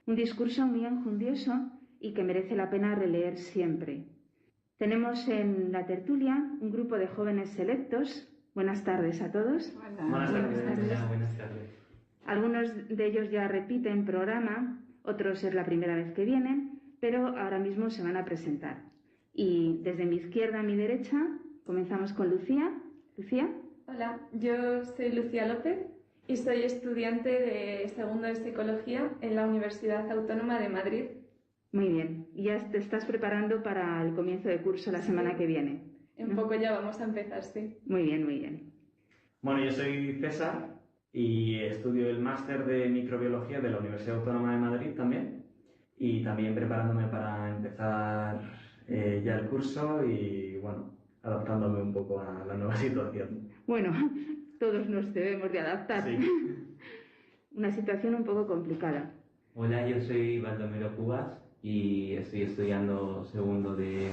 Un discurso muy enjundioso y que merece la pena releer siempre. Tenemos en la tertulia un grupo de jóvenes selectos. Buenas tardes a todos. Hola. Buenas tardes. Buenas tardes. Algunos de ellos ya repiten programa, otros es la primera vez que vienen, pero ahora mismo se van a presentar. Y desde mi izquierda a mi derecha comenzamos con Lucía. Lucía. Hola, yo soy Lucía López y soy estudiante de segundo de Psicología en la Universidad Autónoma de Madrid. Muy bien, y ya te estás preparando para el comienzo de curso la semana que viene, ¿no? En poco ya vamos a empezar, sí. Muy bien, muy bien. Bueno, yo soy César y estudio el máster de microbiología de la Universidad Autónoma de Madrid también, y también preparándome para empezar ya el curso y, bueno, adaptándome un poco a la nueva situación. Bueno, todos nos debemos de adaptar. Sí. Una situación un poco complicada. Hola, yo soy Baldomero Cubas y estoy estudiando segundo de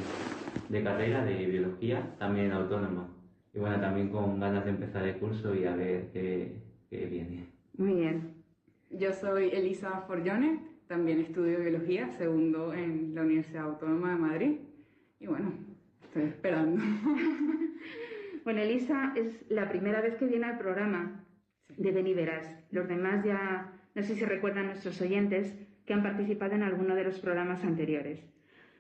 carrera de biología, también autónoma. Y bueno, también con ganas de empezar el curso y a ver qué viene. Muy bien. Yo soy Elisa Forgione, también estudio biología, segundo en la Universidad Autónoma de Madrid. Y bueno, estoy esperando. Bueno, Elisa es la primera vez que viene al programa de Ven y Verás. Los demás ya, no sé si recuerdan nuestros oyentes, que han participado en alguno de los programas anteriores.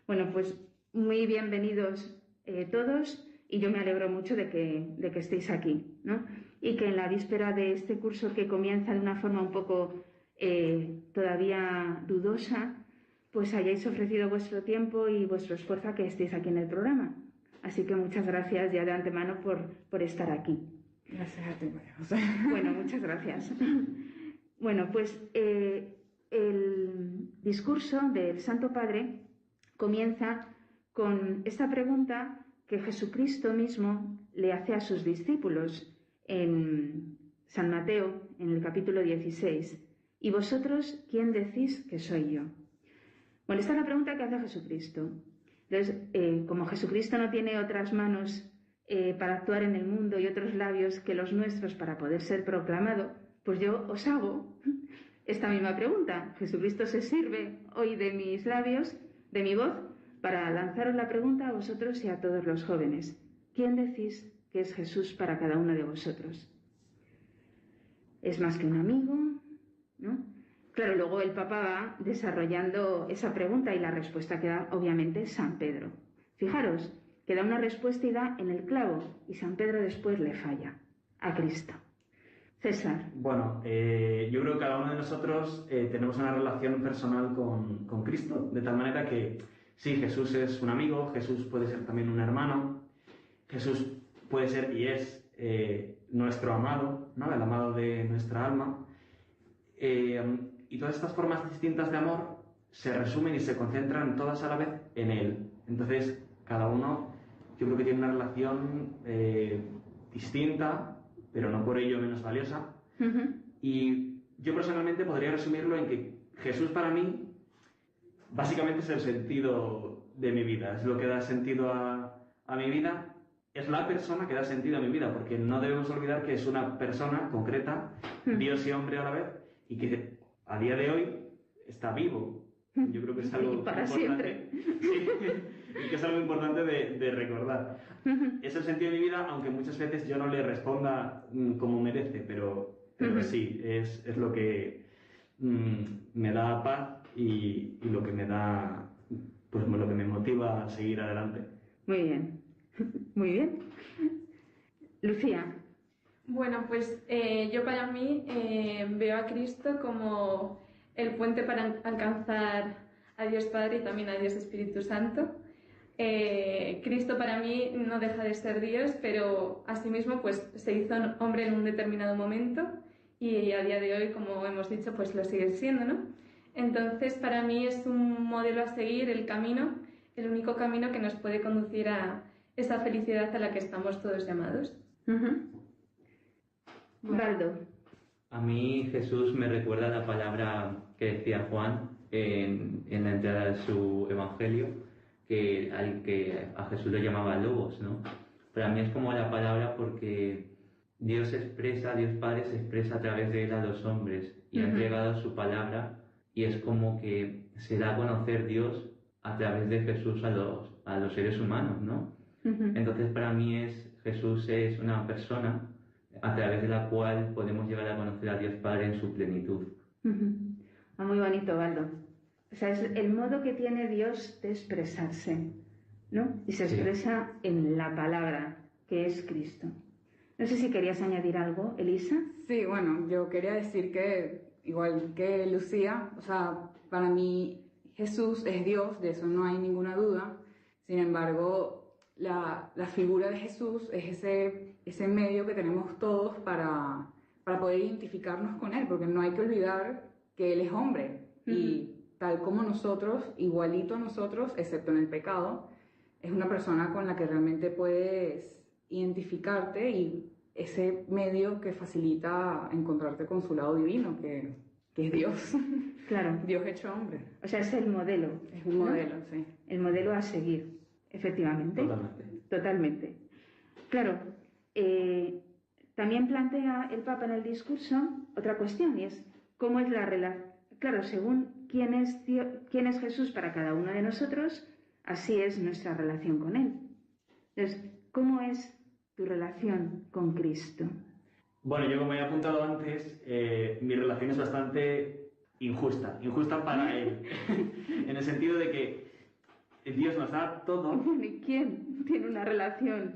Bueno, pues muy bienvenidos todos, y yo me alegro mucho de que estéis aquí, ¿no? Y que en la víspera de este curso, que comienza de una forma un poco todavía dudosa, pues hayáis ofrecido vuestro tiempo y vuestro esfuerzo a que estéis aquí en el programa. Así que muchas gracias ya de antemano por estar aquí. Gracias a ti, María. Bueno, muchas gracias. Bueno, pues el discurso del Santo Padre comienza con esta pregunta que Jesucristo mismo le hace a sus discípulos en San Mateo, en el capítulo 16. ¿Y vosotros quién decís que soy yo? Bueno, esta es la pregunta que hace Jesucristo. Entonces, como Jesucristo no tiene otras manos para actuar en el mundo y otros labios que los nuestros para poder ser proclamado, pues yo os hago esta misma pregunta. Jesucristo se sirve hoy de mis labios, de mi voz, para lanzaros la pregunta a vosotros y a todos los jóvenes. ¿Quién decís que es Jesús para cada uno de vosotros? ¿Es más que un amigo? ¿No? Claro, luego el Papa va desarrollando esa pregunta y la respuesta que da, obviamente, San Pedro. Fijaros, que da una respuesta y da en el clavo, y San Pedro después le falla a Cristo. César. Bueno, yo creo que cada uno de nosotros tenemos una relación personal con Cristo, de tal manera que sí, Jesús es un amigo, Jesús puede ser también un hermano, Jesús puede ser y es nuestro amado, ¿no? El amado de nuestra alma. Y todas estas formas distintas de amor se resumen y se concentran todas a la vez en Él. Entonces, cada uno, yo creo que tiene una relación distinta, pero no por ello menos valiosa. Y yo personalmente podría resumirlo en que Jesús para mí básicamente es el sentido de mi vida, es lo que da sentido a mi vida, es la persona que da sentido a mi vida, porque no debemos olvidar que es una persona concreta, Dios y hombre a la vez, y que a día de hoy está vivo. Yo creo que es algo para importante. siempre. Sí, y que es algo importante de recordar. Es el sentido de mi vida, aunque muchas veces yo no le responda como merece, pero sí, es lo que me da paz y lo que me da, pues lo que me motiva a seguir adelante. Muy bien, muy bien. Lucía. Bueno, pues yo para mí veo a Cristo como el puente para alcanzar a Dios Padre y también a Dios Espíritu Santo. Cristo para mí no deja de ser Dios, pero asimismo pues se hizo hombre en un determinado momento y a día de hoy, como hemos dicho, pues lo sigue siendo, ¿no? Entonces para mí es un modelo a seguir, el camino, el único camino que nos puede conducir a esa felicidad a la que estamos todos llamados. Baldo. A mí Jesús me recuerda la palabra que decía Juan en la entrada de su evangelio, que a Jesús lo llamaba Logos, ¿no? Para mí es como la palabra porque Dios Padre se expresa a través de él a los hombres y ha entregado su palabra y es como que se da a conocer Dios a través de Jesús a los seres humanos, ¿no? Entonces para mí Jesús es una persona a través de la cual podemos llegar a conocer a Dios Padre en su plenitud. Muy bonito, Baldo. O sea, es el modo que tiene Dios de expresarse, ¿no? Y se expresa en la palabra, que es Cristo. No sé si querías añadir algo, Elisa. Sí, bueno, yo quería decir que, igual que Lucía, o sea, para mí Jesús es Dios, de eso no hay ninguna duda. Sin embargo, la figura de Jesús es ese medio que tenemos todos para poder identificarnos con Él, porque no hay que olvidar que Él es hombre y tal como nosotros, igualito a nosotros, excepto en el pecado, es una persona con la que realmente puedes identificarte y ese medio que facilita encontrarte con su lado divino, que es Dios. Claro. Dios hecho hombre. O sea, es el modelo. Es un modelo, sí. El modelo a seguir, efectivamente. Totalmente. Claro, también plantea el Papa en el discurso otra cuestión, y es cómo es la relación. Claro, según quién es Jesús para cada uno de nosotros, así es nuestra relación con Él. Entonces, ¿cómo es tu relación con Cristo? Bueno, yo como he apuntado antes, mi relación es bastante injusta para Él, en el sentido de que Dios nos da todo. ¿Y quién tiene una relación?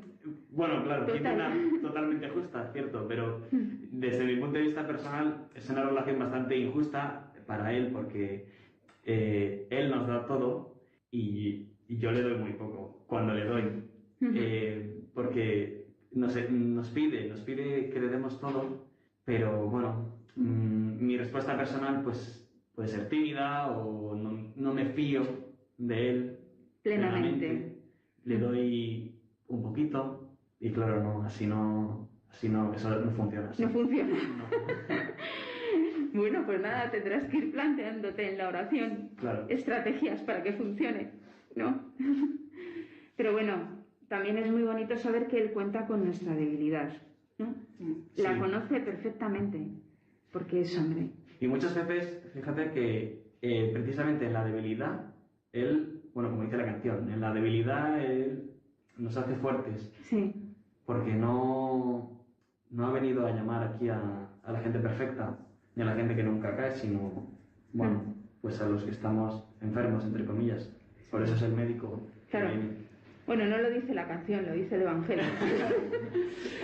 Bueno, claro, tiene una totalmente justa, cierto, pero desde mi punto de vista personal es una relación bastante injusta para Él, porque Él nos da todo y yo le doy muy poco cuando le doy, porque nos pide que le demos todo, pero bueno, mi respuesta personal pues puede ser tímida o no me fío de Él plenamente. Le doy un poquito y claro, no, así no, eso no funciona. Así. No funciona. No. Bueno, pues nada, tendrás que ir planteándote en la oración estrategias para que funcione, ¿no? Pero bueno, también es muy bonito saber que Él cuenta con nuestra debilidad, ¿no? Sí. La conoce perfectamente, porque es hombre. Y muchas veces, fíjate que precisamente en la debilidad, Él, bueno, como dice la canción, en la debilidad Él nos hace fuertes. Sí. Porque no ha venido a llamar aquí a la gente perfecta, ni a la gente que nunca cae, sino, bueno, pues a los que estamos enfermos, entre comillas. Por eso es el médico. Claro. Bueno, no lo dice la canción, lo dice el Evangelio.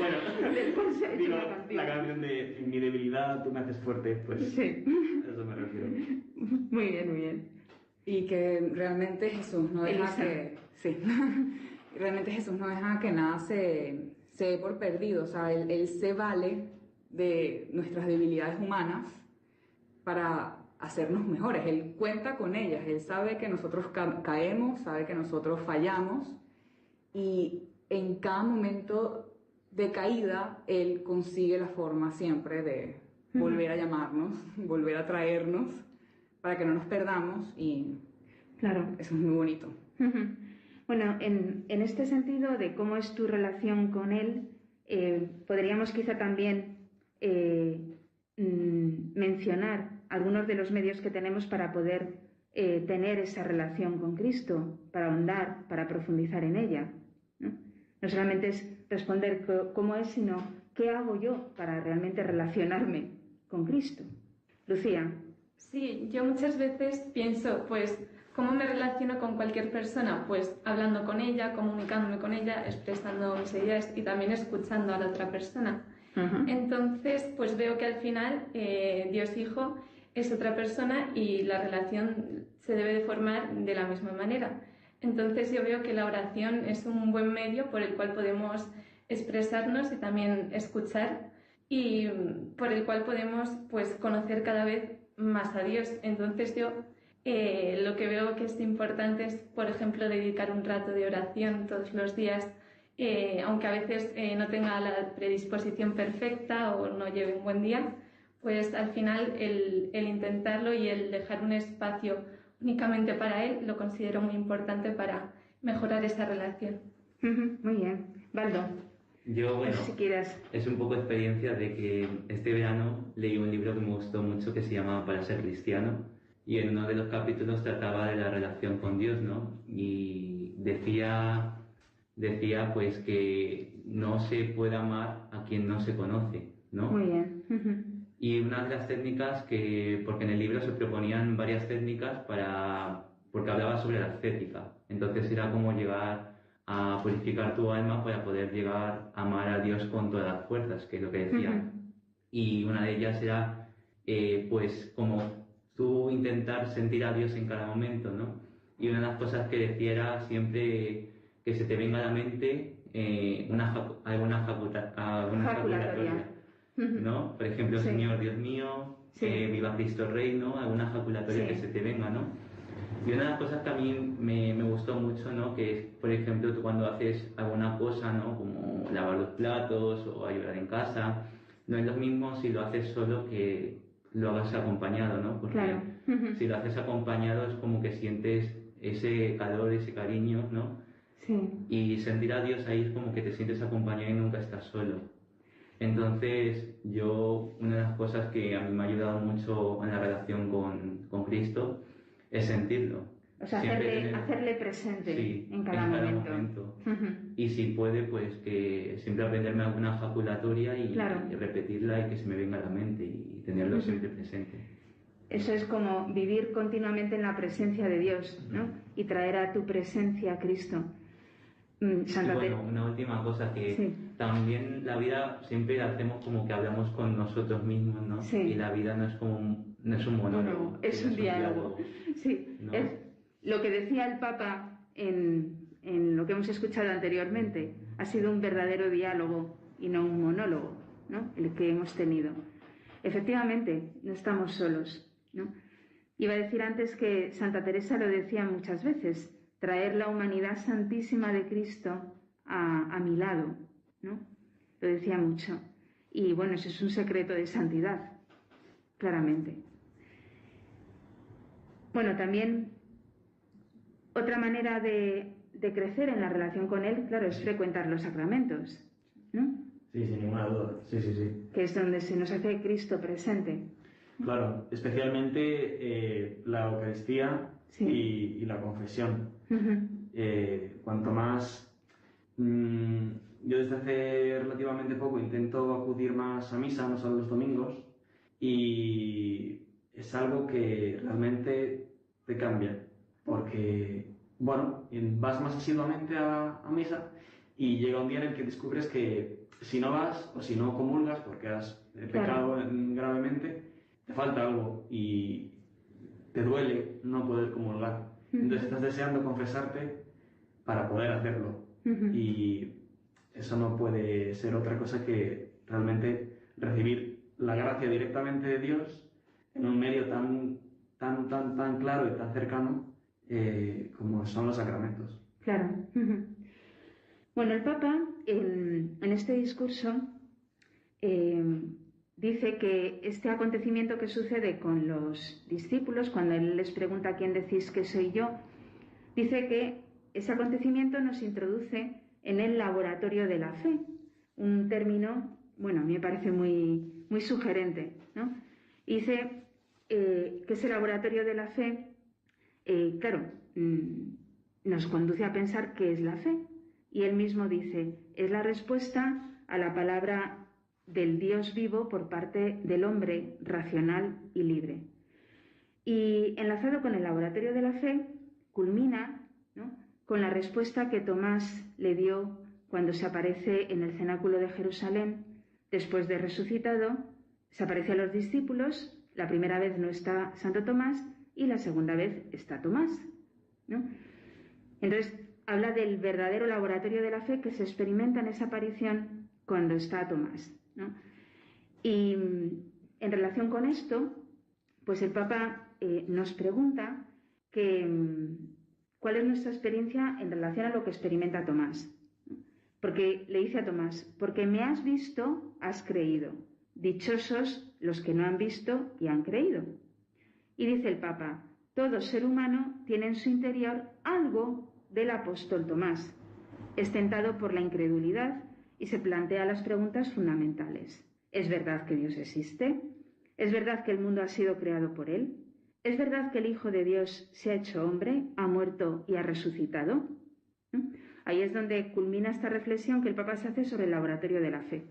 Bueno, digo, la canción de en mi debilidad tú me haces fuerte, pues sí. A eso me refiero. Muy bien, muy bien. Y que realmente Jesús no deja que... Sí. Realmente Jesús no deja que nada se dé por perdido. O sea, él se vale de nuestras debilidades humanas para hacernos mejores. Él cuenta con ellas. Él sabe que nosotros caemos, sabe que nosotros fallamos. Y en cada momento de caída, Él consigue la forma siempre de volver a llamarnos, volver a traernos, para que no nos perdamos. Y claro, eso es muy bonito. Bueno, en este sentido de cómo es tu relación con Él, podríamos quizá también mencionar algunos de los medios que tenemos para poder tener esa relación con Cristo, para ahondar, para profundizar en ella, ¿no? No solamente es responder cómo es, sino qué hago yo para realmente relacionarme con Cristo. Lucía. Sí, yo muchas veces pienso, pues, ¿cómo me relaciono con cualquier persona? Pues hablando con ella, comunicándome con ella, expresando mis ideas y también escuchando a la otra persona. Entonces, pues veo que al final Dios Hijo es otra persona y la relación se debe de formar de la misma manera. Entonces yo veo que la oración es un buen medio por el cual podemos expresarnos y también escuchar y por el cual podemos pues conocer cada vez más a Dios. Entonces yo lo que veo que es importante es, por ejemplo, dedicar un rato de oración todos los días, aunque a veces no tenga la predisposición perfecta o no lleve un buen día, pues al final el intentarlo y el dejar un espacio únicamente para Él lo considero muy importante para mejorar esa relación. Muy bien. Baldo. Yo, bueno, si quieres. Es un poco experiencia de que este verano leí un libro que me gustó mucho que se llama Para ser cristiano y en uno de los capítulos trataba de la relación con Dios, ¿no? Y decía pues que no se puede amar a quien no se conoce, ¿no? Muy bien. Y una de las técnicas porque en el libro se proponían varias técnicas porque hablaba sobre la ascética. Entonces era como llegar a purificar tu alma para poder llegar a amar a Dios con todas las fuerzas, que es lo que decía. Y una de ellas era, pues, como tú intentar sentir a Dios en cada momento, ¿no? Y una de las cosas que decía era siempre que se te venga a la mente alguna jaculatoria, ¿no? Por ejemplo, Sí. Señor Dios mío, Sí. viva Cristo Rey, ¿no? Alguna jaculatoria Sí. que se te venga, ¿no? Y una de las cosas que a mí me gustó mucho, ¿no? Que es, por ejemplo, tú cuando haces alguna cosa, ¿no? Como lavar los platos o ayudar en casa, no es lo mismo si lo haces solo que lo hagas acompañado, ¿no? Porque Claro. si lo haces acompañado es como que sientes ese calor, ese cariño, ¿no? Sí. Y sentir a Dios ahí es como que te sientes acompañado y nunca estás solo. Entonces, una de las cosas que a mí me ha ayudado mucho en la relación con Cristo es sentirlo. O sea, Siempre hacerle presente sí, en cada momento. Y si puede, pues que siempre aprenderme alguna jaculatoria y Claro. repetirla y que se me venga a la mente y tenerlo siempre presente. Eso es como vivir continuamente en la presencia de Dios, ¿no? Y traer a tu presencia a Cristo. Santa Y bueno, una última cosa, que Sí. también la vida siempre la hacemos como que hablamos con nosotros mismos, ¿no? Sí. Y la vida no es un monólogo. No, es un diálogo. Sí, ¿no? es lo que decía el Papa en lo que hemos escuchado anteriormente. Ha sido un verdadero diálogo y no un monólogo, ¿no? El que hemos tenido. Efectivamente, no estamos solos, ¿no? Iba a decir antes que Santa Teresa lo decía muchas veces, traer la humanidad santísima de Cristo a mi lado, ¿no? Lo decía mucho. Y bueno, eso es un secreto de santidad, claramente. Bueno, también otra manera de crecer en la relación con Él, claro, es frecuentar los sacramentos, ¿no? Sí, sin ninguna duda. Sí. Que es donde se nos hace Cristo presente. Claro, especialmente la Eucaristía Sí. y la confesión. Cuanto más... yo desde hace relativamente poco intento acudir más a misa, no solo los domingos, y es algo que realmente te cambia, porque, bueno, vas más asiduamente a misa y llega un día en el que descubres que si no vas o si no comulgas porque has pecado gravemente, te falta algo y te duele no poder comulgar. Entonces estás deseando confesarte para poder hacerlo. Y eso no puede ser otra cosa que realmente recibir la gracia directamente de Dios en un medio tan claro y tan cercano como son los sacramentos. Claro. Bueno, el Papa en este discurso dice que este acontecimiento que sucede con los discípulos, cuando él les pregunta quién decís que soy yo, dice que ese acontecimiento nos introduce en el laboratorio de la fe, un término, bueno, a mí me parece muy, muy sugerente, ¿no? Y dice que ese laboratorio de la fe, claro, nos conduce a pensar qué es la fe. Y él mismo dice, es la respuesta a la palabra del Dios vivo por parte del hombre racional y libre. Y enlazado con el laboratorio de la fe, culmina, ¿no?, con la respuesta que Tomás le dio cuando se aparece en el cenáculo de Jerusalén, después de resucitado, se aparece a los discípulos, la primera vez no está Santo Tomás y la segunda vez está Tomás, ¿no? Entonces, habla del verdadero laboratorio de la fe que se experimenta en esa aparición cuando está Tomás, ¿no? Y en relación con esto, pues el Papa nos pregunta cuál es nuestra experiencia en relación a lo que experimenta Tomás. Porque le dice a Tomás, porque me has visto, has creído. Dichosos los que no han visto y han creído. Y dice el Papa, todo ser humano tiene en su interior algo del apóstol Tomás. Es tentado por la incredulidad y se plantea las preguntas fundamentales. ¿Es verdad que Dios existe? ¿Es verdad que el mundo ha sido creado por Él? ¿es verdad que el Hijo de Dios se ha hecho hombre, ha muerto y ha resucitado? ¿No? Ahí es donde culmina esta reflexión que el Papa se hace sobre el laboratorio de la fe,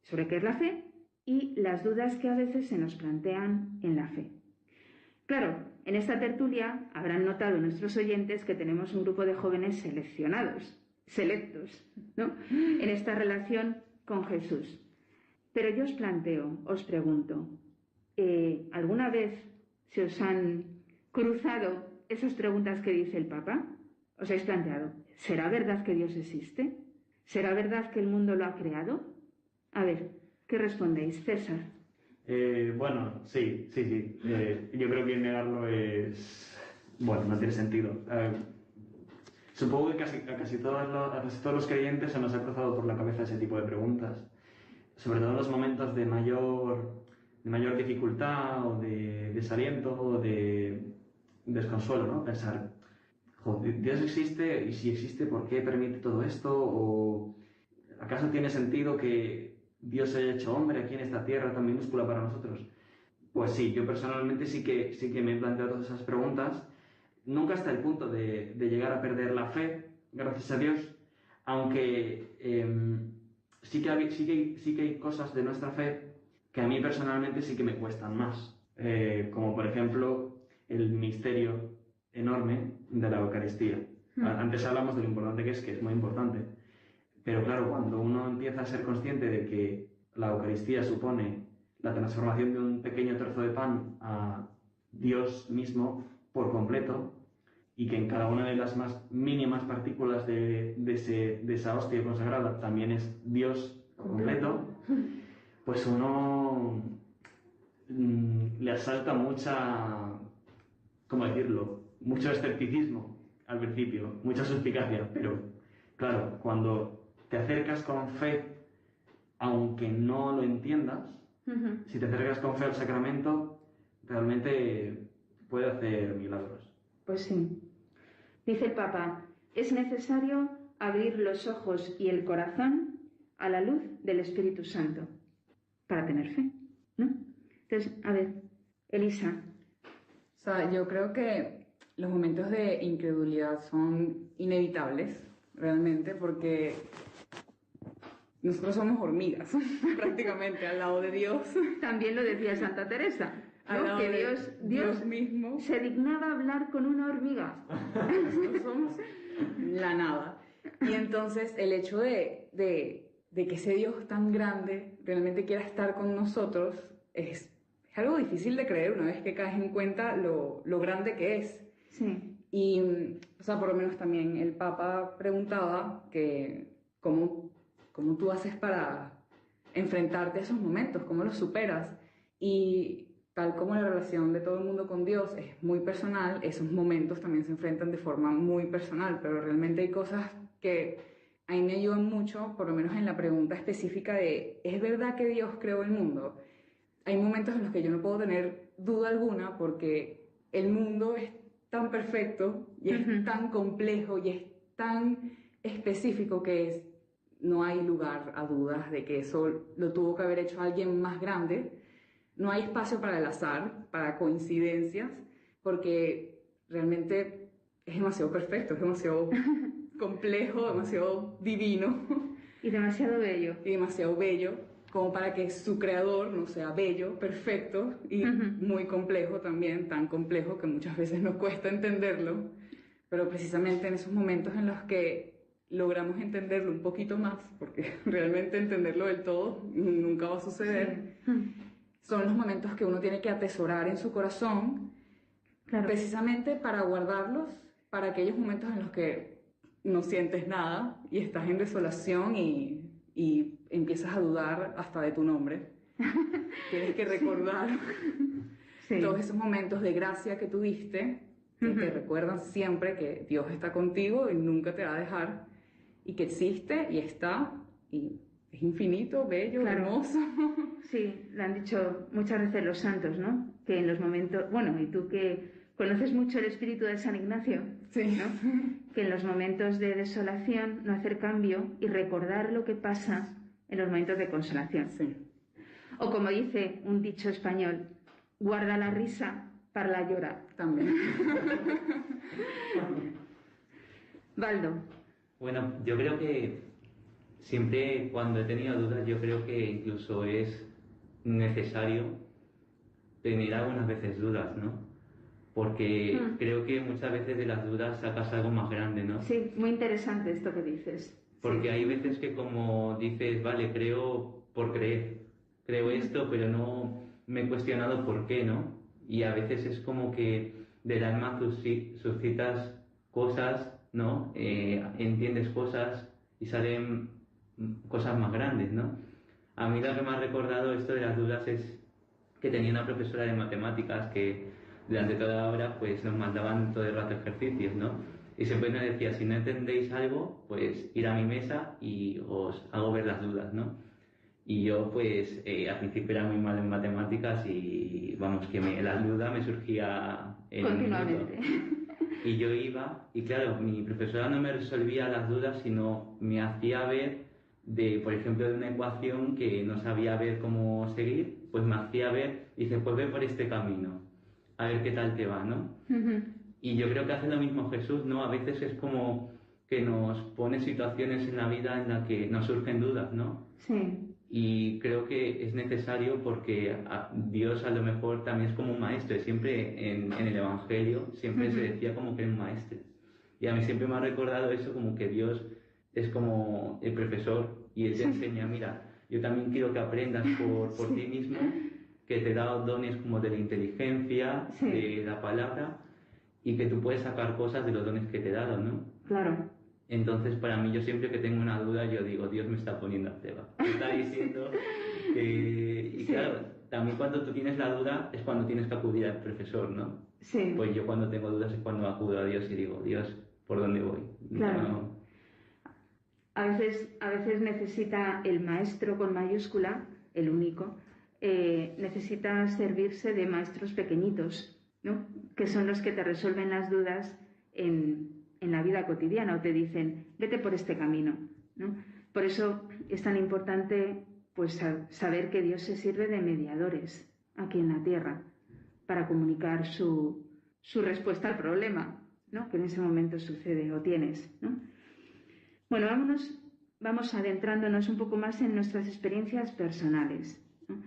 sobre qué es la fe y las dudas que a veces se nos plantean en la fe. Claro, en esta tertulia habrán notado nuestros oyentes que tenemos un grupo de jóvenes selectos, ¿no?, en esta relación con Jesús. Pero yo os pregunto, ¿alguna vez se os han cruzado esas preguntas que dice el Papa? ¿Os habéis planteado, ¿será verdad que Dios existe? ¿Será verdad que el mundo lo ha creado? A ver, ¿qué respondéis, César? Bueno, sí. Yo creo que negarlo no tiene sentido. Supongo que a casi todos los creyentes se nos ha cruzado por la cabeza ese tipo de preguntas, sobre todo en los momentos de mayor dificultad o de desaliento o de desconsuelo, ¿no? Pensar, joder, ¿Dios existe? Y si existe, ¿por qué permite todo esto? ¿O acaso tiene sentido que Dios se haya hecho hombre aquí en esta tierra tan minúscula para nosotros? Pues sí, yo personalmente sí que me he planteado todas esas preguntas, nunca hasta el punto de llegar a perder la fe, gracias a Dios, aunque sí que hay cosas de nuestra fe que a mí personalmente sí que me cuestan más, como por ejemplo el misterio enorme de la Eucaristía. Antes hablamos de lo importante que es muy importante. Pero claro, cuando uno empieza a ser consciente de que la Eucaristía supone la transformación de un pequeño trozo de pan a Dios mismo por completo, y que en cada una de las más mínimas partículas de esa hostia consagrada también es Dios completo, pues uno le asalta mucho escepticismo al principio, mucha suspicacia, pero claro, cuando te acercas con fe, aunque no lo entiendas, si te acercas con fe al sacramento, realmente puede hacer milagros. Pues sí. Dice el Papa, es necesario abrir los ojos y el corazón a la luz del Espíritu Santo para tener fe, ¿no? Entonces, a ver, Elisa. O sea, yo creo que los momentos de incredulidad son inevitables, realmente, porque nosotros somos hormigas, prácticamente, al lado de Dios. También lo decía Santa Teresa, ¿no? Que Dios mismo se dignaba hablar con una hormiga. Nosotros somos la nada. Y entonces el hecho de que ese Dios tan grande realmente quiera estar con nosotros es algo difícil de creer una vez que caes en cuenta lo grande que es. Sí. Y, o sea, por lo menos también el Papa preguntaba que cómo tú haces para enfrentarte a esos momentos, cómo los superas. Y tal como la relación de todo el mundo con Dios es muy personal, esos momentos también se enfrentan de forma muy personal, pero realmente hay cosas que a mí me ayudan mucho, por lo menos en la pregunta específica de ¿es verdad que Dios creó el mundo? Hay momentos en los que yo no puedo tener duda alguna porque el mundo es tan perfecto y es tan complejo y es tan específico que no hay lugar a dudas de que eso lo tuvo que haber hecho alguien más grande. No hay espacio para el azar, para coincidencias, porque realmente es demasiado perfecto, es demasiado complejo, demasiado divino. Y demasiado bello. Y demasiado bello, como para que su creador no sea bello, perfecto y muy complejo también, tan complejo que muchas veces nos cuesta entenderlo. Pero precisamente en esos momentos en los que logramos entenderlo un poquito más, porque realmente entenderlo del todo nunca va a suceder, son los momentos que uno tiene que atesorar en su corazón, precisamente para guardarlos para aquellos momentos en los que no sientes nada y estás en desolación y empiezas a dudar hasta de tu nombre. Tienes que recordar todos esos momentos de gracia que tuviste, que te recuerdan siempre que Dios está contigo y nunca te va a dejar, y que existe y está, y es infinito, bello, hermoso. Sí, lo han dicho muchas veces los santos, ¿no? Que en los momentos, bueno, y tú que conoces mucho el espíritu de San Ignacio, ¿no? Que en los momentos de desolación no hacer cambio y recordar lo que pasa en los momentos de consolación. Sí. O como dice un dicho español, guarda la risa Parla llora. También. Baldo. Bueno, yo creo que siempre cuando he tenido dudas, yo creo que incluso es necesario tener algunas veces dudas, ¿no? Porque creo que muchas veces de las dudas sacas algo más grande, ¿no? Sí, muy interesante esto que dices. Porque Sí. hay veces que como dices, vale, creo por creer, creo esto, pero no me he cuestionado por qué, ¿no? Y a veces es como que del alma suscitas cosas, ¿no? Entiendes cosas y salen cosas más grandes, ¿no? A mí lo que me ha recordado esto de las dudas es que tenía una profesora de matemáticas que durante toda la hora pues nos mandaban todo el rato ejercicios, ¿no? Y siempre nos decía, si no entendéis algo, pues ir a mi mesa y os hago ver las dudas, ¿no? Y yo pues al principio era muy mal en matemáticas y vamos, que la duda me surgía en un minuto. Continuamente. Y yo iba, y claro, mi profesora no me resolvía las dudas, sino me hacía ver por ejemplo, de una ecuación que no sabía ver cómo seguir, pues me hacía ver, y dice, pues ve por este camino, a ver qué tal te va, ¿no? Y yo creo que hace lo mismo Jesús, ¿no? A veces es como que nos pone situaciones en la vida en las que nos surgen dudas, ¿no? Sí. Y creo que es necesario porque Dios a lo mejor también es como un maestro. Siempre en el Evangelio siempre se decía como que era un maestro. Y a mí siempre me ha recordado eso, como que Dios es como el profesor y Él te enseña, mira, yo también quiero que aprendas por ti mismo, que te da dones como de la inteligencia, de la palabra, y que tú puedes sacar cosas de los dones que te he dado, ¿no? Claro. Entonces, para mí, yo siempre que tengo una duda, yo digo, Dios me está poniendo a prueba. Me está diciendo que... Y claro, también cuando tú tienes la duda es cuando tienes que acudir al profesor, ¿no? Sí. Pues yo cuando tengo dudas es cuando acudo a Dios y digo, Dios, ¿por dónde voy? Claro. No. A veces necesita el maestro con mayúscula, el único, necesita servirse de maestros pequeñitos, ¿no? Que son los que te resuelven las dudas en la vida cotidiana o te dicen, vete por este camino, ¿no? Por eso es tan importante pues saber que Dios se sirve de mediadores aquí en la tierra para comunicar su respuesta al problema, ¿no? Que en ese momento sucede o tienes, ¿no? Bueno, vamos adentrándonos un poco más en nuestras experiencias personales, ¿no?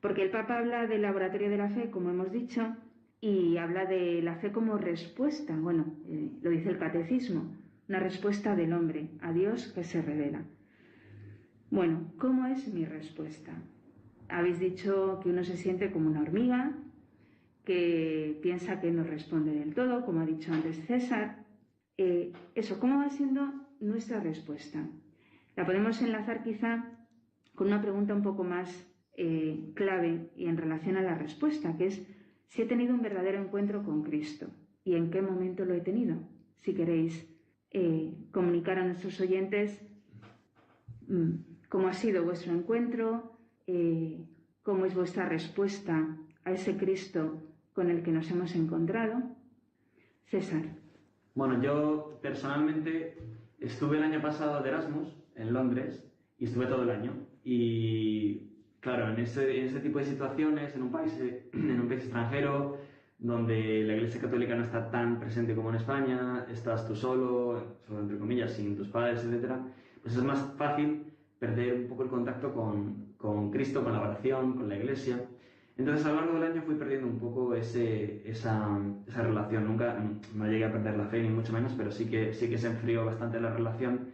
Porque el Papa habla del laboratorio de la fe, como hemos dicho, y habla de la fe como respuesta, bueno, lo dice el catecismo, una respuesta del hombre a Dios que se revela. Bueno, ¿cómo es mi respuesta? Habéis dicho que uno se siente como una hormiga, que piensa que no responde del todo, como ha dicho antes César. Eso, ¿cómo va siendo nuestra respuesta? La podemos enlazar quizá con una pregunta un poco más clave y en relación a la respuesta, que es si he tenido un verdadero encuentro con Cristo y en qué momento lo he tenido. Si queréis comunicar a nuestros oyentes cómo ha sido vuestro encuentro, cómo es vuestra respuesta a ese Cristo con el que nos hemos encontrado. César. Bueno, yo personalmente estuve el año pasado de Erasmus en Londres y estuve todo el año. Y claro, en ese tipo de situaciones, en un país extranjero, donde la Iglesia Católica no está tan presente como en España, estás tú solo entre comillas, sin tus padres, etc., pues es más fácil perder un poco el contacto con Cristo, con la oración, con la Iglesia. Entonces, a lo largo del año fui perdiendo un poco esa relación. Nunca no llegué a perder la fe, ni mucho menos, pero sí que se enfrió bastante la relación.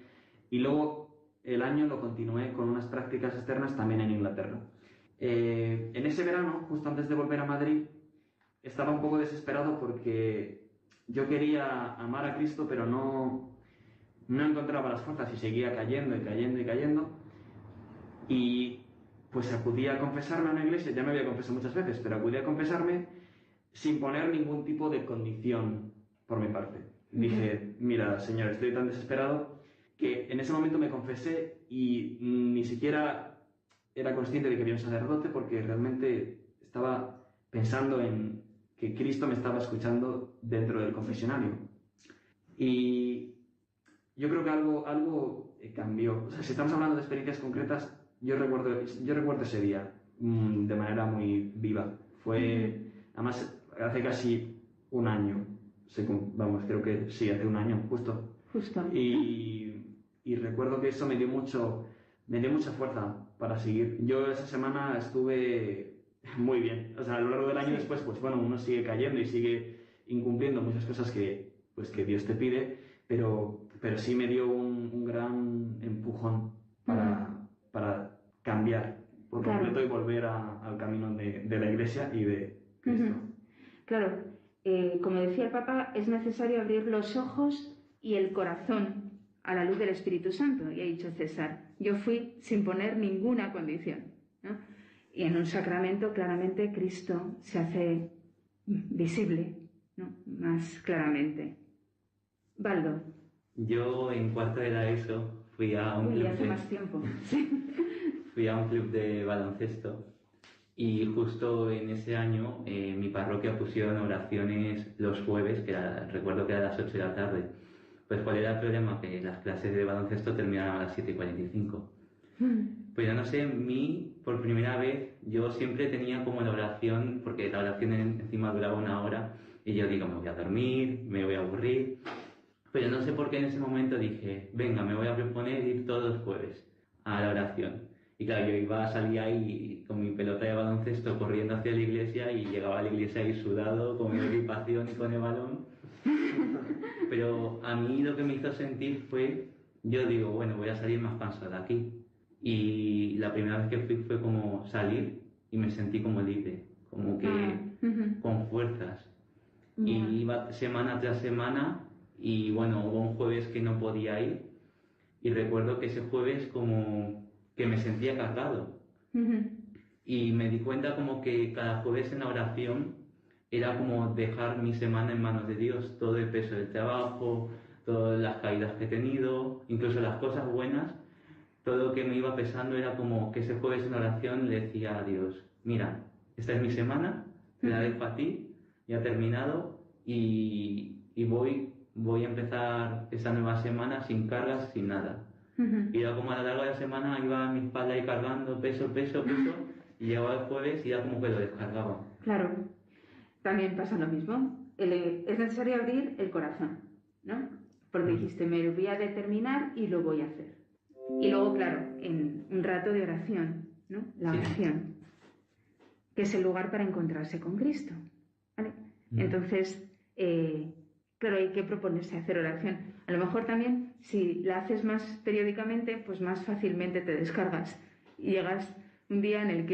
Y luego el año lo continué con unas prácticas externas también en Inglaterra. En ese verano, justo antes de volver a Madrid, estaba un poco desesperado porque yo quería amar a Cristo, pero no encontraba las fuerzas y seguía cayendo y cayendo y cayendo. Y pues acudí a confesarme a una iglesia, ya me había confesado muchas veces, pero acudí a confesarme sin poner ningún tipo de condición por mi parte. Dije, mira, Señor, estoy tan desesperado que en ese momento me confesé y ni siquiera era consciente de que había un sacerdote porque realmente estaba pensando en que Cristo me estaba escuchando dentro del confesionario. Y yo creo que algo cambió. O sea, si estamos hablando de experiencias concretas, yo recuerdo ese día de manera muy viva. Fue, además, hace casi un año, vamos, creo que sí, hace un año, justo. Y recuerdo que eso me dio mucha fuerza para seguir. Yo esa semana estuve muy bien. O sea, a lo largo del año después, pues bueno, uno sigue cayendo y sigue incumpliendo muchas cosas que Dios te pide, pero sí me dio un gran empujón para cambiar por completo y volver al camino de la Iglesia y de Cristo. Claro, como decía el Papa, es necesario abrir los ojos y el corazón a la luz del Espíritu Santo. Y ha dicho César, yo fui sin poner ninguna condición, ¿no? Y en un sacramento claramente Cristo se hace visible, ¿no? Más claramente. Baldo. Yo en cuarto de la ESO fui a un club hace más tiempo. Fui a un club de baloncesto y justo en ese año mi parroquia pusieron oraciones los jueves, recuerdo que era a las 8 de la tarde. Pues ¿cuál era el problema? Que las clases de baloncesto terminaban a las 7:45. Pues yo no sé, por primera vez, yo siempre tenía como la oración, porque la oración encima duraba 1 hora, y yo digo, me voy a dormir, me voy a aburrir. Pero no sé por qué en ese momento dije, venga, me voy a proponer ir todos los jueves a la oración. Y claro, yo salía ahí con mi pelota de baloncesto corriendo hacia la iglesia y llegaba a la iglesia ahí sudado, con mi equipación y con el balón. Pero a mí lo que me hizo sentir fue, yo digo, bueno, voy a salir más cansado de aquí. Y la primera vez que fui fue como salir y me sentí como libre, como que con fuerzas. Y iba semana tras semana y bueno, hubo un jueves que no podía ir y recuerdo que ese jueves como que me sentía cargado. Y me di cuenta como que cada jueves en la oración era como dejar mi semana en manos de Dios, todo el peso del trabajo, todas las caídas que he tenido, incluso las cosas buenas, todo lo que me iba pesando era como que ese jueves en oración le decía a Dios, mira, esta es mi semana, te la dejo a ti, ya he terminado y voy a empezar esa nueva semana sin cargas, sin nada. Y era como a lo largo de la semana iba a mi espalda ahí cargando peso, y llegaba el jueves y era como que lo descargaba. Claro, también pasa lo mismo. Es necesario abrir el corazón, ¿no? Porque dijiste, me voy a determinar y lo voy a hacer. Y luego, claro, en un rato de oración, ¿no? La oración, que es el lugar para encontrarse con Cristo, ¿vale? Entonces, claro, hay que proponerse hacer oración. A lo mejor también, si la haces más periódicamente, pues más fácilmente te descargas. Y llegas un día en el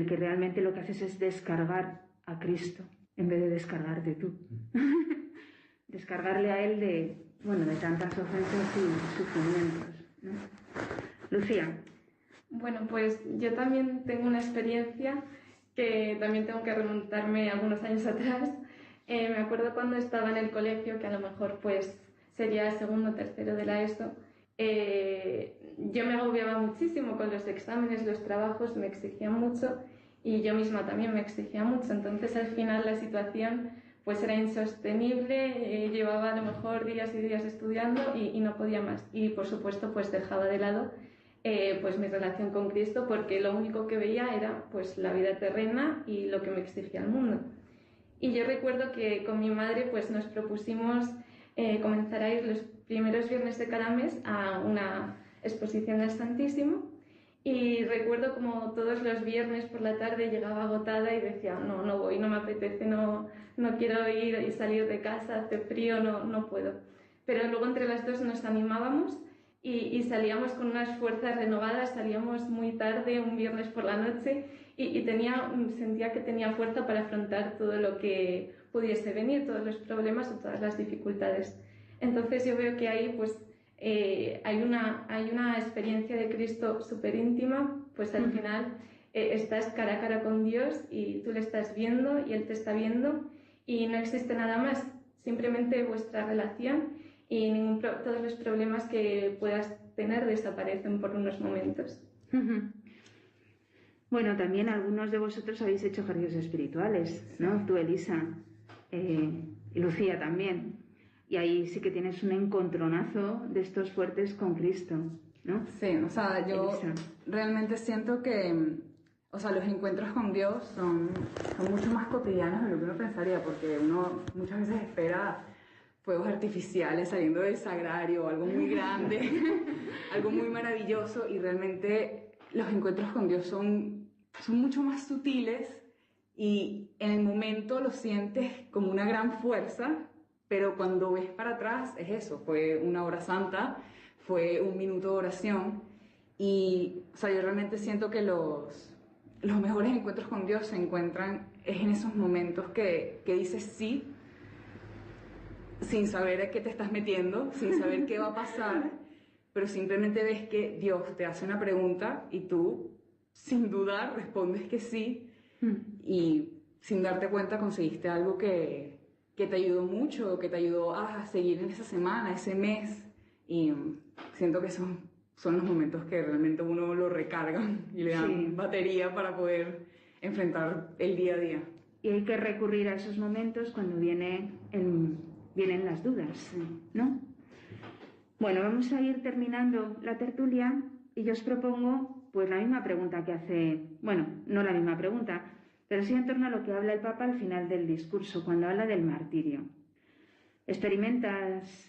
que realmente lo que haces es descargar a Cristo, en vez de descargarte tú. Descargarle a Él de tantas ofensas y sufrimientos, ¿no? Lucía. Bueno, pues yo también tengo una experiencia que también tengo que remontarme algunos años atrás. Me acuerdo cuando estaba en el colegio, que a lo mejor pues sería segundo o tercero de la ESO, yo me agobiaba muchísimo con los exámenes, los trabajos, me exigían mucho y yo misma también me exigía mucho. Entonces al final la situación pues era insostenible, llevaba a lo mejor días y días estudiando y no podía más. Y por supuesto pues dejaba de lado pues mi relación con Cristo, porque lo único que veía era pues la vida terrena y lo que me exigía el mundo. Y yo recuerdo que con mi madre pues nos propusimos comenzar a ir los primeros viernes de cada mes a una exposición del Santísimo. Y recuerdo como todos los viernes por la tarde llegaba agotada y decía, no voy, no me apetece, no quiero ir y salir de casa, hace frío, no puedo. Pero luego entre las dos nos animábamos y salíamos con unas fuerzas renovadas, salíamos muy tarde, un viernes por la noche, y sentía que tenía fuerza para afrontar todo lo que pudiese venir, todos los problemas o todas las dificultades. Entonces yo veo que ahí pues hay una experiencia de Cristo súper íntima, pues al final estás cara a cara con Dios y tú le estás viendo y Él te está viendo y no existe nada más, simplemente vuestra relación y todos los problemas que puedas tener desaparecen por unos momentos. Bueno, también algunos de vosotros habéis hecho ejercicios espirituales, ¿no? Tú, Elisa, y Lucía también. Y ahí sí que tienes un encontronazo de estos fuertes con Cristo, ¿no? Sí, o sea, yo Elisa. realmente siento que, o sea, los encuentros con Dios son mucho más cotidianos de lo que uno pensaría, porque uno muchas veces espera fuegos artificiales saliendo del sagrario, algo muy grande, algo muy maravilloso, y realmente los encuentros con Dios son mucho más sutiles, y en el momento lo sientes como una gran fuerza, pero cuando ves para atrás es eso, fue una hora santa, fue un minuto de oración, y o sea, yo realmente siento que los mejores encuentros con Dios se encuentran es en esos momentos que dices sí, sin saber a qué te estás metiendo, sin saber qué va a pasar, pero simplemente ves que Dios te hace una pregunta y tú, sin dudar, respondes que sí, y sin darte cuenta conseguiste algo que te ayudó mucho, que te ayudó a seguir en esa semana, ese mes, y siento que son los momentos que realmente uno lo recargan y le dan batería para poder enfrentar el día a día. Y hay que recurrir a esos momentos cuando vienen las dudas, ¿no? Bueno, vamos a ir terminando la tertulia y yo os propongo pues la misma pregunta que hace, bueno, no la misma pregunta, pero sí en torno a lo que habla el Papa al final del discurso, cuando habla del martirio. ¿Experimentáis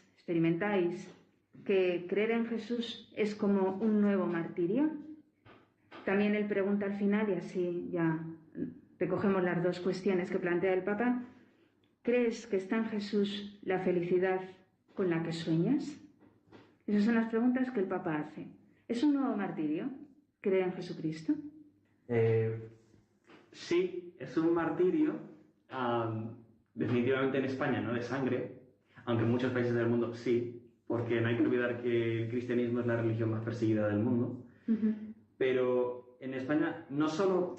que creer en Jesús es como un nuevo martirio? También él pregunta al final, y así ya recogemos las dos cuestiones que plantea el Papa. ¿Crees que está en Jesús la felicidad con la que sueñas? Esas son las preguntas que el Papa hace. ¿Es un nuevo martirio creer en Jesucristo? Sí, es un martirio, definitivamente en España no de sangre, aunque en muchos países del mundo sí, porque no hay que olvidar que el cristianismo es la religión más perseguida del mundo. Pero en España no solo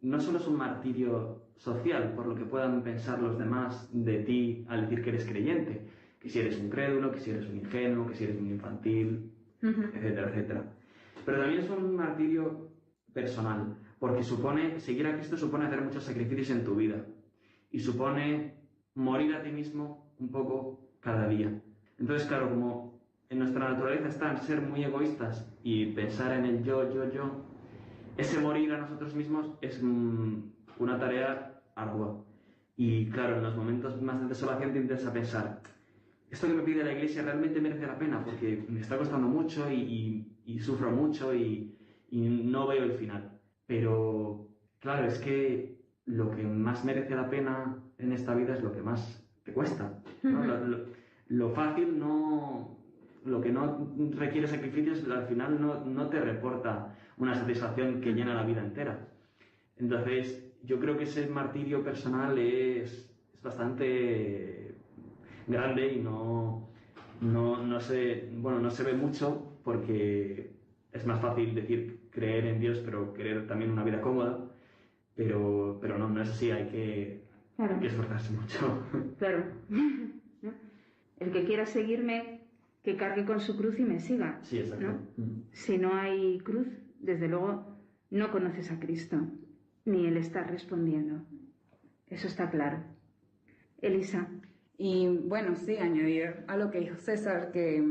es un martirio social, por lo que puedan pensar los demás de ti al decir que eres creyente, que si eres un crédulo, que si eres un ingenuo, que si eres un infantil, etcétera, etcétera. Pero también es un martirio personal, porque seguir a Cristo supone hacer muchos sacrificios en tu vida y supone morir a ti mismo un poco cada día. Entonces, claro, como en nuestra naturaleza está en ser muy egoístas y pensar en el yo, ese morir a nosotros mismos es una tarea ardua. Y claro, en los momentos más de desolación tiendes a pensar, esto que me pide la Iglesia realmente merece la pena, porque me está costando mucho y sufro mucho y no veo el final. Pero claro, es que lo que más merece la pena en esta vida es lo que más te cuesta, ¿no? Lo fácil lo que no requiere sacrificios al final no te reporta una satisfacción que llena la vida entera. Entonces, yo creo que ese martirio personal es bastante grande y no se ve mucho, porque es más fácil decir creer en Dios, pero querer también una vida cómoda, pero no es así, hay que esforzarse mucho. Claro. El que quiera seguirme, que cargue con su cruz y me siga. Sí, exacto. ¿No? Si no hay cruz, desde luego no conoces a Cristo, ni Él está respondiendo. Eso está claro. Elisa. Y bueno, sí, añadir a lo que dijo César, que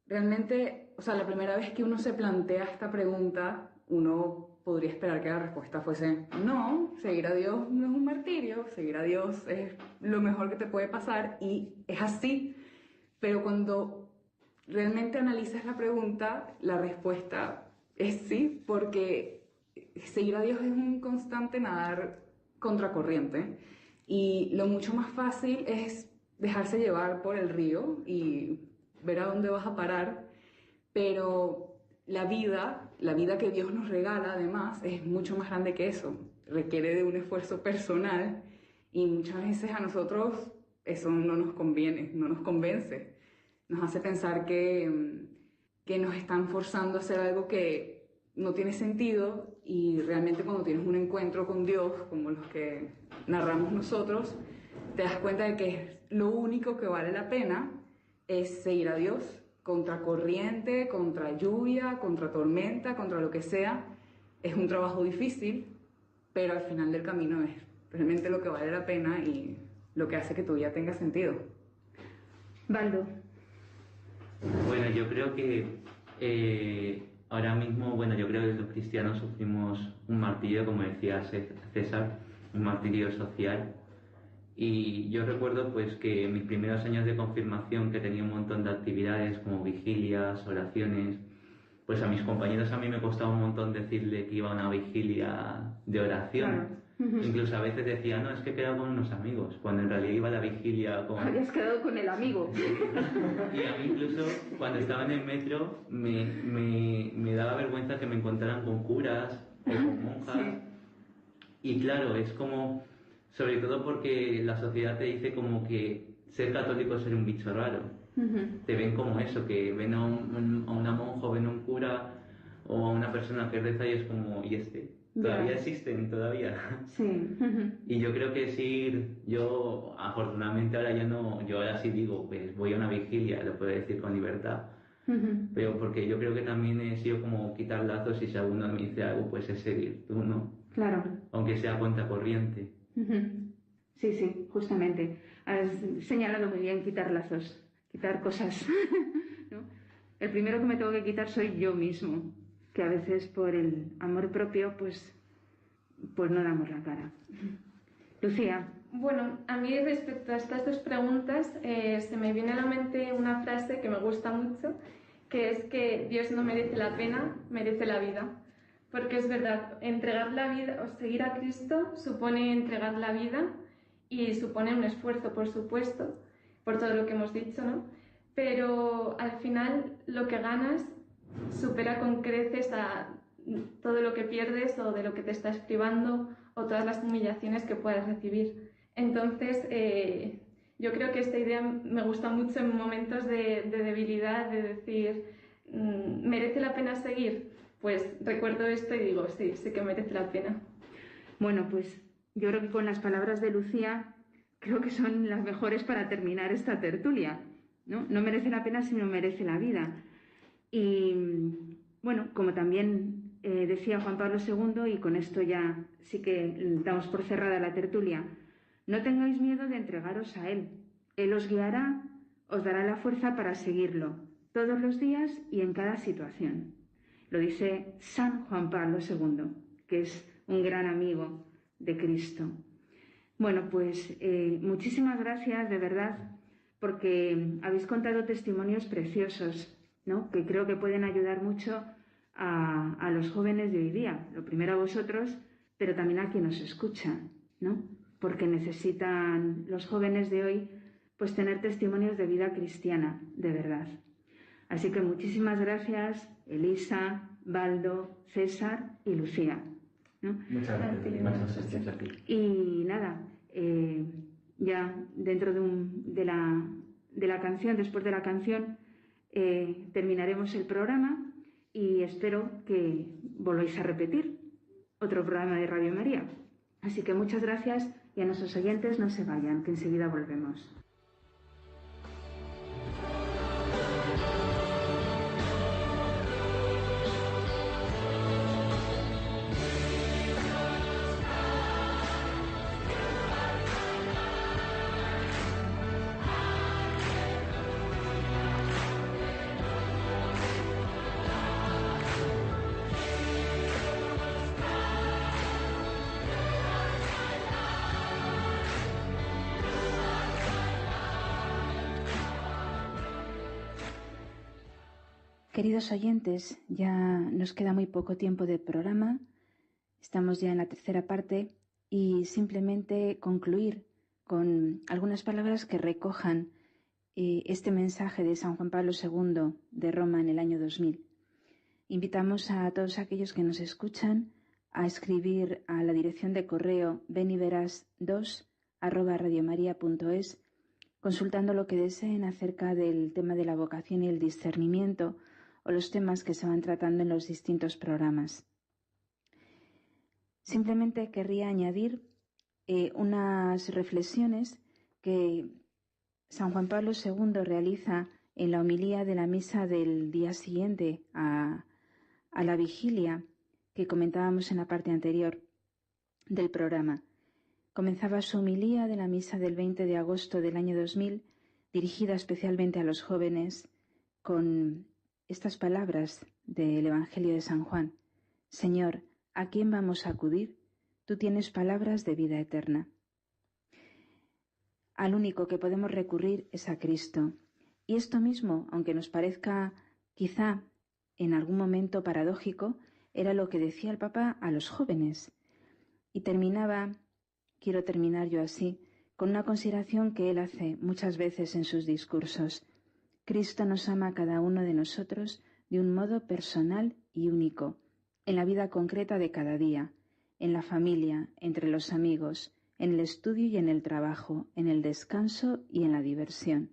realmente, o sea, la primera vez que uno se plantea esta pregunta, uno podría esperar que la respuesta fuese no, seguir a Dios no es un martirio, seguir a Dios es lo mejor que te puede pasar, y es así. Pero cuando realmente analizas la pregunta, la respuesta es sí, porque seguir a Dios es un constante nadar contracorriente, y lo mucho más fácil es dejarse llevar por el río y ver a dónde vas a parar, pero la vida que Dios nos regala además es mucho más grande que eso, requiere de un esfuerzo personal, y muchas veces a nosotros eso no nos conviene, no nos convence, nos hace pensar que nos están forzando a hacer algo que no tiene sentido, y realmente cuando tienes un encuentro con Dios, como los que narramos nosotros, te das cuenta de que lo único que vale la pena es seguir a Dios, contra corriente, contra lluvia, contra tormenta, contra lo que sea. Es un trabajo difícil, pero al final del camino es realmente lo que vale la pena y lo que hace que tu vida tenga sentido. Baldo. Bueno, yo creo que ahora mismo, bueno, yo creo que los cristianos sufrimos un martirio, como decía César, un martirio social. Y yo recuerdo pues que en mis primeros años de confirmación, que tenía un montón de actividades como vigilias, oraciones, pues a mis compañeros a mí me costaba un montón decirle que iba a una vigilia de oración. Claro. Incluso a veces decía, no, es que he quedado con unos amigos, cuando en realidad iba a la vigilia con... Habías quedado con el amigo. Y a mí incluso cuando estaba en el metro me daba vergüenza que me encontraran con curas o con monjas. Sí. Y claro, es como, sobre todo porque la sociedad te dice como que ser católico es ser un bicho raro. Te ven como eso, que ven a una monja, ven a un cura o a una persona que reza y es como, ¿y este? Todavía existen, todavía. Sí. Y yo creo que sí, yo afortunadamente ahora ya no, yo ahora sí digo, pues voy a una vigilia, lo puedo decir con libertad. Pero porque yo creo que también he sido como quitar lazos y si alguno me dice algo, pues es seguir, tú, ¿no? Claro. Aunque sea cuenta corriente. Sí, sí, justamente. Has señalado muy bien quitar lazos, quitar cosas. ¿No? El primero que me tengo que quitar soy yo mismo, que a veces por el amor propio pues no damos la cara. Lucía. Bueno, a mí respecto a estas dos preguntas se me viene a la mente una frase que me gusta mucho, que es que Dios no merece la pena, merece la vida. Porque es verdad, entregar la vida o seguir a Cristo supone entregar la vida y supone un esfuerzo, por supuesto, por todo lo que hemos dicho, ¿no? Pero al final lo que ganas supera con creces a todo lo que pierdes o de lo que te estás privando o todas las humillaciones que puedas recibir. Entonces, yo creo que esta idea me gusta mucho en momentos de debilidad, de decir, ¿merece la pena seguir? Pues recuerdo esto y digo, sí, sí que merece la pena. Bueno, pues yo creo que con las palabras de Lucía creo que son las mejores para terminar esta tertulia, ¿no? No merece la pena, sino merece la vida. Y bueno, como también decía Juan Pablo II, y con esto ya sí que damos por cerrada la tertulia, no tengáis miedo de entregaros a Él. Él os guiará, os dará la fuerza para seguirlo, todos los días y en cada situación. Lo dice San Juan Pablo II, que es un gran amigo de Cristo. Bueno, pues muchísimas gracias, de verdad, porque habéis contado testimonios preciosos, ¿no? Que creo que pueden ayudar mucho a los jóvenes de hoy día. Lo primero a vosotros, pero también a quien nos escucha, ¿no? Porque necesitan los jóvenes de hoy pues tener testimonios de vida cristiana, de verdad. Así que muchísimas gracias, Elisa, Baldo, César y Lucía, ¿no? Muchas gracias. Y nada, ya dentro de la canción, después de la canción, terminaremos el programa y espero que volváis a repetir otro programa de Radio María. Así que muchas gracias y a nuestros oyentes no se vayan, que enseguida volvemos. Queridos oyentes, ya nos queda muy poco tiempo de programa, estamos ya en la tercera parte y simplemente concluir con algunas palabras que recojan este mensaje de San Juan Pablo II de Roma en el año 2000. Invitamos a todos aquellos que nos escuchan a escribir a la dirección de correo beniveras2@radiomaria.es consultando lo que deseen acerca del tema de la vocación y el discernimiento o los temas que se van tratando en los distintos programas. Simplemente querría añadir unas reflexiones que San Juan Pablo II realiza en la homilía de la misa del día siguiente a la vigilia que comentábamos en la parte anterior del programa. Comenzaba su homilía de la misa del 20 de agosto del año 2000, dirigida especialmente a los jóvenes, con estas palabras del Evangelio de San Juan. Señor, ¿a quién vamos a acudir? Tú tienes palabras de vida eterna. Al único que podemos recurrir es a Cristo. Y esto mismo, aunque nos parezca quizá en algún momento paradójico, era lo que decía el Papa a los jóvenes. Y quiero terminar yo así, con una consideración que él hace muchas veces en sus discursos. Cristo nos ama a cada uno de nosotros de un modo personal y único, en la vida concreta de cada día, en la familia, entre los amigos, en el estudio y en el trabajo, en el descanso y en la diversión.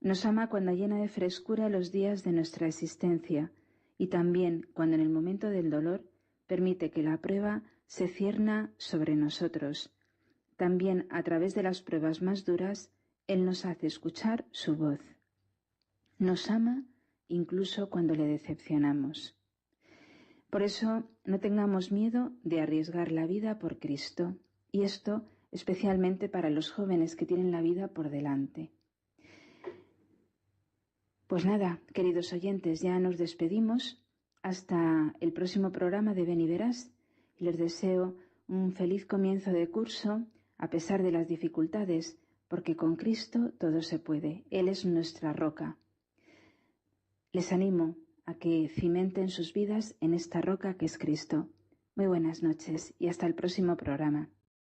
Nos ama cuando llena de frescura los días de nuestra existencia y también cuando en el momento del dolor permite que la prueba se cierna sobre nosotros. También a través de las pruebas más duras, Él nos hace escuchar su voz. Nos ama incluso cuando le decepcionamos. Por eso no tengamos miedo de arriesgar la vida por Cristo, y esto especialmente para los jóvenes que tienen la vida por delante. Pues nada, queridos oyentes, ya nos despedimos hasta el próximo programa de Ven y Verás, y les deseo un feliz comienzo de curso a pesar de las dificultades, porque con Cristo todo se puede. Él es nuestra roca. Les animo a que cimenten sus vidas en esta roca que es Cristo. Muy buenas noches y hasta el próximo programa.